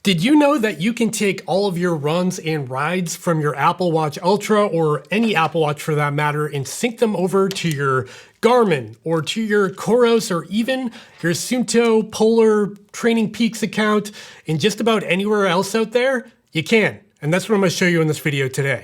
Did you know that you can take all of your runs and rides from your Apple Watch Ultra, or any Apple Watch for that matter, and sync them over to your Garmin or to your COROS or even your Suunto, Polar, Training Peaks account, and just about anywhere else out there? You can, and that's what I'm going to show you in this video today.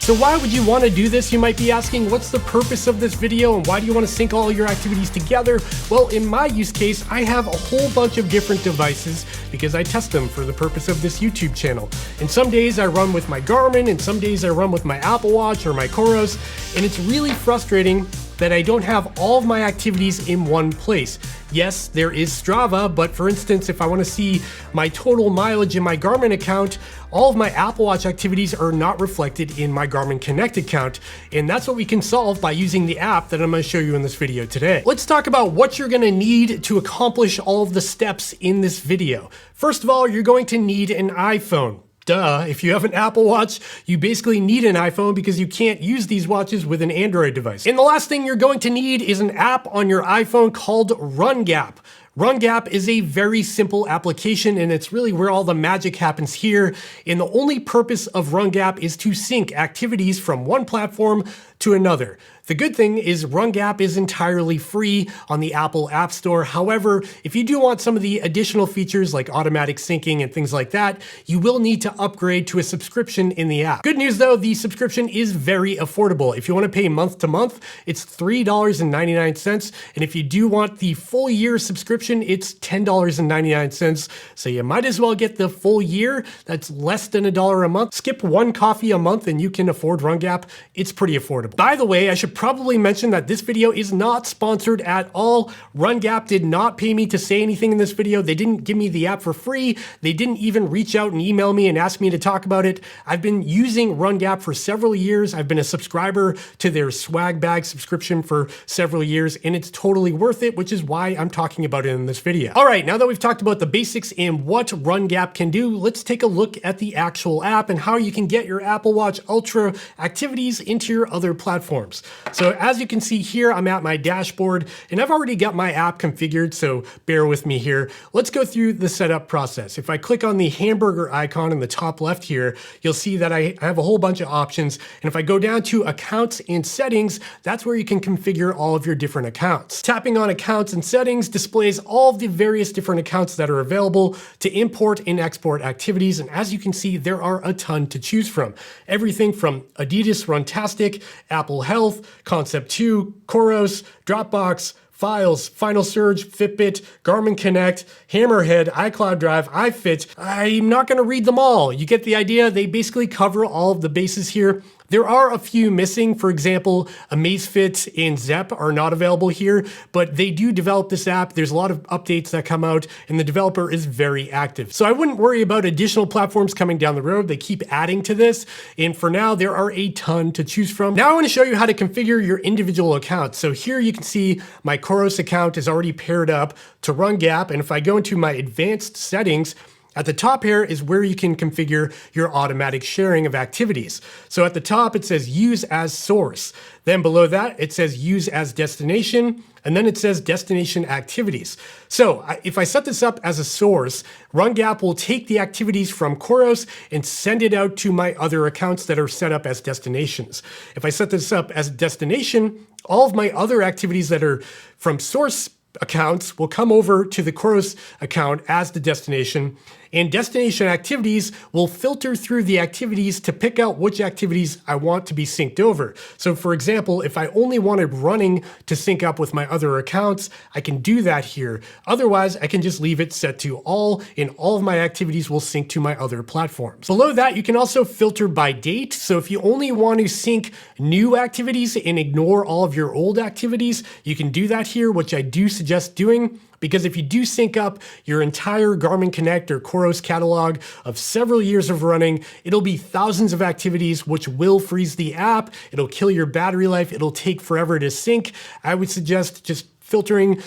So why would you want to do this? You might be asking, what's the purpose of this video and why do you want to sync all your activities together? Well, in my use case, I have a whole bunch of different devices because I test them for the purpose of this YouTube channel. And some days I run with my Garmin and some days I run with my Apple Watch or my COROS, and it's really frustrating that I don't have all of my activities in one place. Yes, there is Strava, but for instance, if I want to see my total mileage in my Garmin account, all of my Apple Watch activities are not reflected in my Garmin Connect account, and that's what we can solve by using the app that I'm going to show you in this video today. Let's talk about what you're going to need to accomplish all of the steps in this video. First of all, you're going to need an iPhone. Duh, if you have an Apple Watch, you basically need an iPhone because you can't use these watches with an Android device. And the last thing you're going to need is an app on your iPhone called RunGap. RunGap is a very simple application, and it's really where all the magic happens here. And the only purpose of RunGap is to sync activities from one platform to another. The good thing is RunGap is entirely free on the Apple App Store. However, if you do want some of the additional features like automatic syncing and things like that, you will need to upgrade to a subscription in the app. Good news though, the subscription is very affordable. If you want to pay month to month, it's $3.99. And if you do want the full year subscription, it's $10.99. So you might as well get the full year. That's less than $1 a month. Skip one coffee a month and you can afford RunGap. It's pretty affordable. By the way, I should probably mention that this video is not sponsored at all. RunGap did not pay me to say anything in this video. They didn't give me the app for free. They didn't even reach out and email me and ask me to talk about it. I've been using RunGap for several years. I've been a subscriber to their swag bag subscription for several years, and it's totally worth it, which is why I'm talking about it in this video. All right, now that we've talked about the basics and what RunGap can do, let's take a look at the actual app and how you can get your Apple Watch Ultra activities into your other platforms. So as you can see here, I'm at my dashboard and I've already got my app configured, so bear with me here. Let's go through the setup process. If I click on the hamburger icon in the top left here, you'll see that I have a whole bunch of options. And if I go down to accounts and settings, that's where you can configure all of your different accounts. Tapping on accounts and settings displays all of the various different accounts that are available to import and export activities. And as you can see, there are a ton to choose from. Everything from Adidas Runtastic, Apple Health, Concept 2, COROS, Dropbox, Files, Final Surge, Fitbit, Garmin Connect, Hammerhead, iCloud Drive, iFit. I'm not going to read them all. You get the idea. They basically cover all of the bases here. There are a few missing. For example, Amazfit and Zepp are not available here, but they do develop this app. There's a lot of updates that come out, and the developer is very active. So I wouldn't worry about additional platforms coming down the road. They keep adding to this, and for now, there are a ton to choose from. Now I want to show you how to configure your individual accounts. So here you can see my COROS account is already paired up to RunGap, and if I go into my advanced settings, at the top here is where you can configure your automatic sharing of activities. So at the top, it says use as source. Then below that, it says use as destination, and then it says destination activities. So if I set this up as a source, RunGap will take the activities from COROS and send it out to my other accounts that are set up as destinations. If I set this up as a destination, all of my other activities that are from source accounts will come over to the COROS account as the destination, and destination activities will filter through the activities to pick out which activities I want to be synced over. So for example, if I only wanted running to sync up with my other accounts, I can do that here. Otherwise, I can just leave it set to all, and all of my activities will sync to my other platforms. Below that, you can also filter by date. So if you only want to sync new activities and ignore all of your old activities, you can do that here, which I do suggest doing. Because if you do sync up your entire Garmin Connect or COROS catalog of several years of running, it'll be thousands of activities, which will freeze the app. It'll kill your battery life. It'll take forever to sync. I would suggest just filtering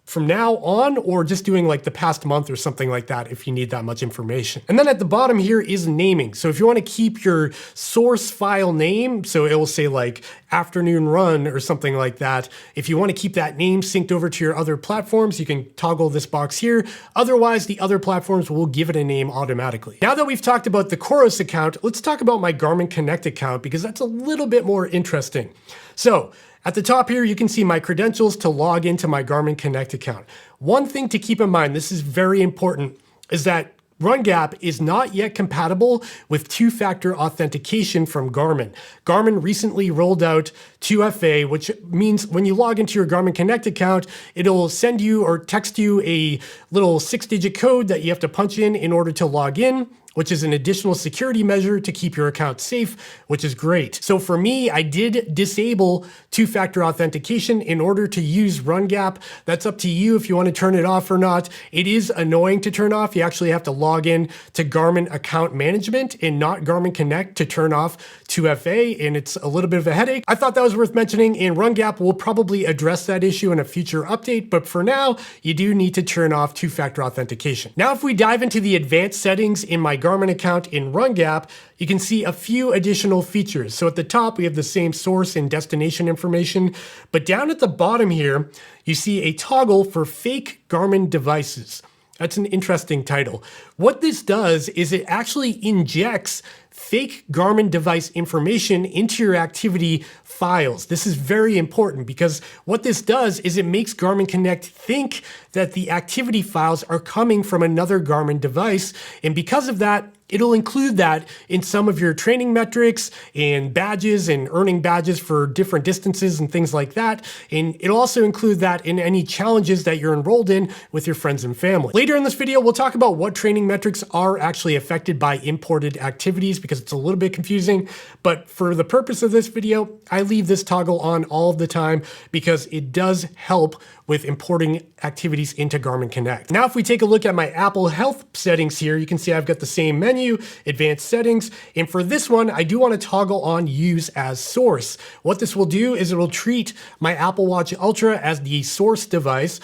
from now on, or just doing like the past month or something like that if you need that much information. And then at the bottom here is naming. So if you want to keep your source file name, so it will say like afternoon run or something like that. If you want to keep that name synced over to your other platforms, you can toggle this box here. Otherwise, the other platforms will give it a name automatically. Now that we've talked about the COROS account, let's talk about my Garmin Connect account because that's a little bit more interesting. So at the top here, you can see my credentials to log into my Garmin Connect account. One thing to keep in mind, this is very important, is that RunGap is not yet compatible with two-factor authentication from Garmin. Garmin recently rolled out 2FA, which means when you log into your Garmin Connect account, it'll send you or text you a little 6-digit code that you have to punch in order to log in, which is an additional security measure to keep your account safe, which is great. So for me, I did disable two-factor authentication in order to use RunGap. That's up to you if you want to turn it off or not. It is annoying to turn off. You actually have to log in to Garmin account management and not Garmin Connect to turn off 2FA, and it's a little bit of a headache. I thought that was worth mentioning, and RunGap will probably address that issue in a future update, but for now, you do need to turn off two-factor authentication. Now, if we dive into the advanced settings in my Garmin account in RunGap, you can see a few additional features. So at the top, we have the same source and destination information, but down at the bottom here, you see a toggle for fake Garmin devices. That's an interesting title. What this does is it actually injects fake Garmin device information into your activity files. This is very important because what this does is it makes Garmin Connect think that the activity files are coming from another Garmin device. And because of that, it'll include that in some of your training metrics and badges and earning badges for different distances and things like that. And it'll also include that in any challenges that you're enrolled in with your friends and family. Later in this video, we'll talk about what training metrics are actually affected by imported activities because it's a little bit confusing. But for the purpose of this video, I leave this toggle on all of the time because it does help with importing activities into Garmin Connect. Now, if we take a look at my Apple Health settings here, you can see I've got the same menu, advanced settings. And for this one, I do want to toggle on use as source. What this will do is it will treat my Apple Watch Ultra as the source device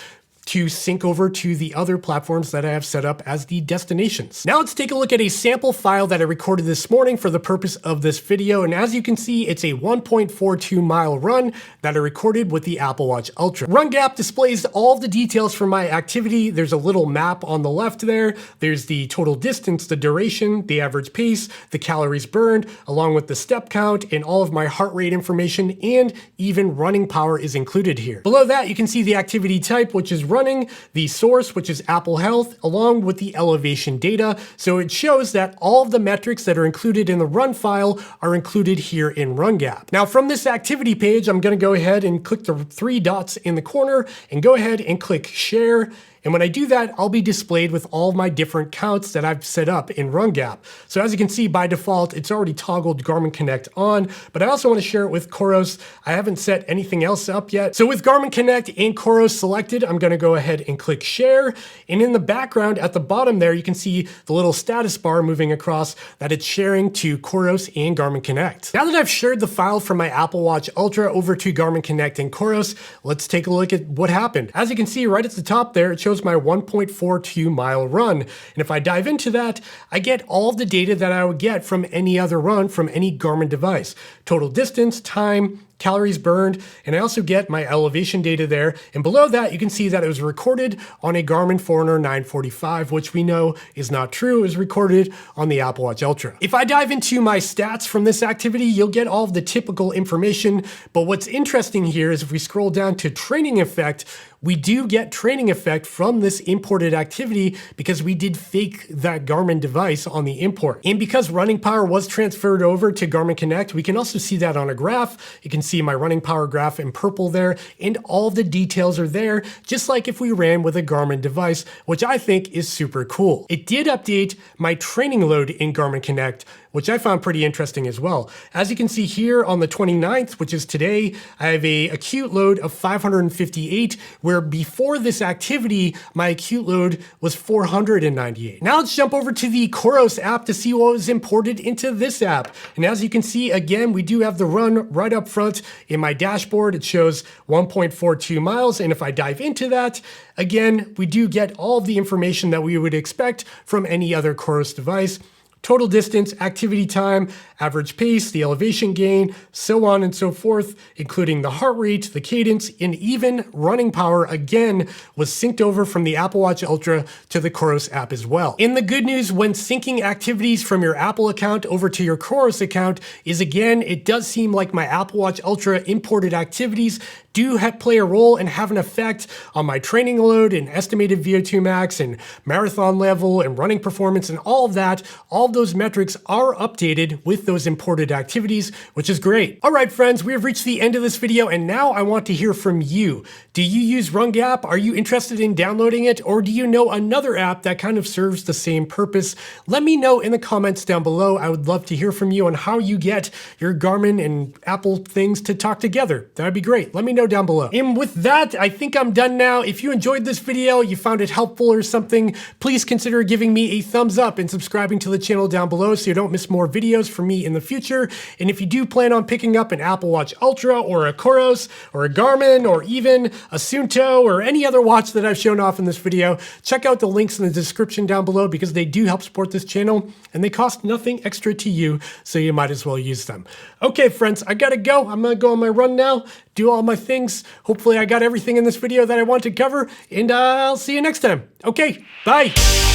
to sync over to the other platforms that I have set up as the destinations. Now let's take a look at a sample file that I recorded this morning for the purpose of this video. And as you can see, it's a 1.42 mile run that I recorded with the Apple Watch Ultra. RunGap displays all of the details for my activity. There's a little map on the left there. There's the total distance, the duration, the average pace, the calories burned, along with the step count and all of my heart rate information, and even running power is included here. Below that, you can see the activity type, which is running, the source, which is Apple Health, along with the elevation data. So it shows that all of the metrics that are included in the run file are included here in RunGap. Now from this activity page, I'm going to go ahead and click the 3 dots in the corner and go ahead and click share. And when I do that, I'll be displayed with all of my different counts that I've set up in RunGap. So as you can see, by default, it's already toggled Garmin Connect on, but I also want to share it with COROS. I haven't set anything else up yet. So with Garmin Connect and COROS selected, I'm going to go ahead and click share. And in the background at the bottom there, you can see the little status bar moving across that it's sharing to COROS and Garmin Connect. Now that I've shared the file from my Apple Watch Ultra over to Garmin Connect and COROS, let's take a look at what happened. As you can see right at the top there, it shows my 1.42 mile run. And if I dive into that, I get all of the data that I would get from any other run from any Garmin device. Total distance, time, calories burned, and I also get my elevation data there. And below that, you can see that it was recorded on a Garmin Forerunner 945, which we know is not true. It was recorded on the Apple Watch Ultra. If I dive into my stats from this activity, you'll get all of the typical information. But what's interesting here is if we scroll down to training effect, we do get training effect from this imported activity because we did fake that Garmin device on the import. And because running power was transferred over to Garmin Connect, we can also see that on a graph. You can see my running power graph in purple there, and all the details are there, just like if we ran with a Garmin device, which I think is super cool. It did update my training load in Garmin Connect, which I found pretty interesting as well. As you can see here on the 29th, which is today, I have a acute load of 558, where where before this activity, my acute load was 498. Now let's jump over to the COROS app to see what was imported into this app. And as you can see, again, we do have the run right up front in my dashboard. It shows 1.42 miles. And if I dive into that, again, we do get all of the information that we would expect from any other COROS device. Total distance, activity time, average pace, the elevation gain, so on and so forth, including the heart rate, the cadence, and even running power, again, was synced over from the Apple Watch Ultra to the COROS app as well. And the good news when syncing activities from your Apple account over to your COROS account is, again, it does seem like my Apple Watch Ultra imported activities do play a role and have an effect on my training load and estimated VO2 max and marathon level and running performance and all of that. All of those metrics are updated with those imported activities, which is great. All right, friends, we have reached the end of this video, and now I want to hear from you. Do you use RunGap? Are you interested in downloading it, or do you know another app that kind of serves the same purpose? Let me know in the comments down below. I would love to hear from you on how you get your Garmin and Apple things to talk together. That'd be great. Let me know down below. And with that, I think I'm done now. If you enjoyed this video, you found it helpful or something, please consider giving me a thumbs up and subscribing to the channel down below so you don't miss more videos from me in the future. And if you do plan on picking up an Apple Watch Ultra or a COROS or a Garmin or even a Suunto or any other watch that I've shown off in this video, check out the links in the description down below because they do help support this channel and they cost nothing extra to you, so you might as well use them. Okay, friends, I gotta go. I'm gonna go on my run now, do all my things. Hopefully I got everything in this video that I want to cover, and I'll see you next time. Okay, bye.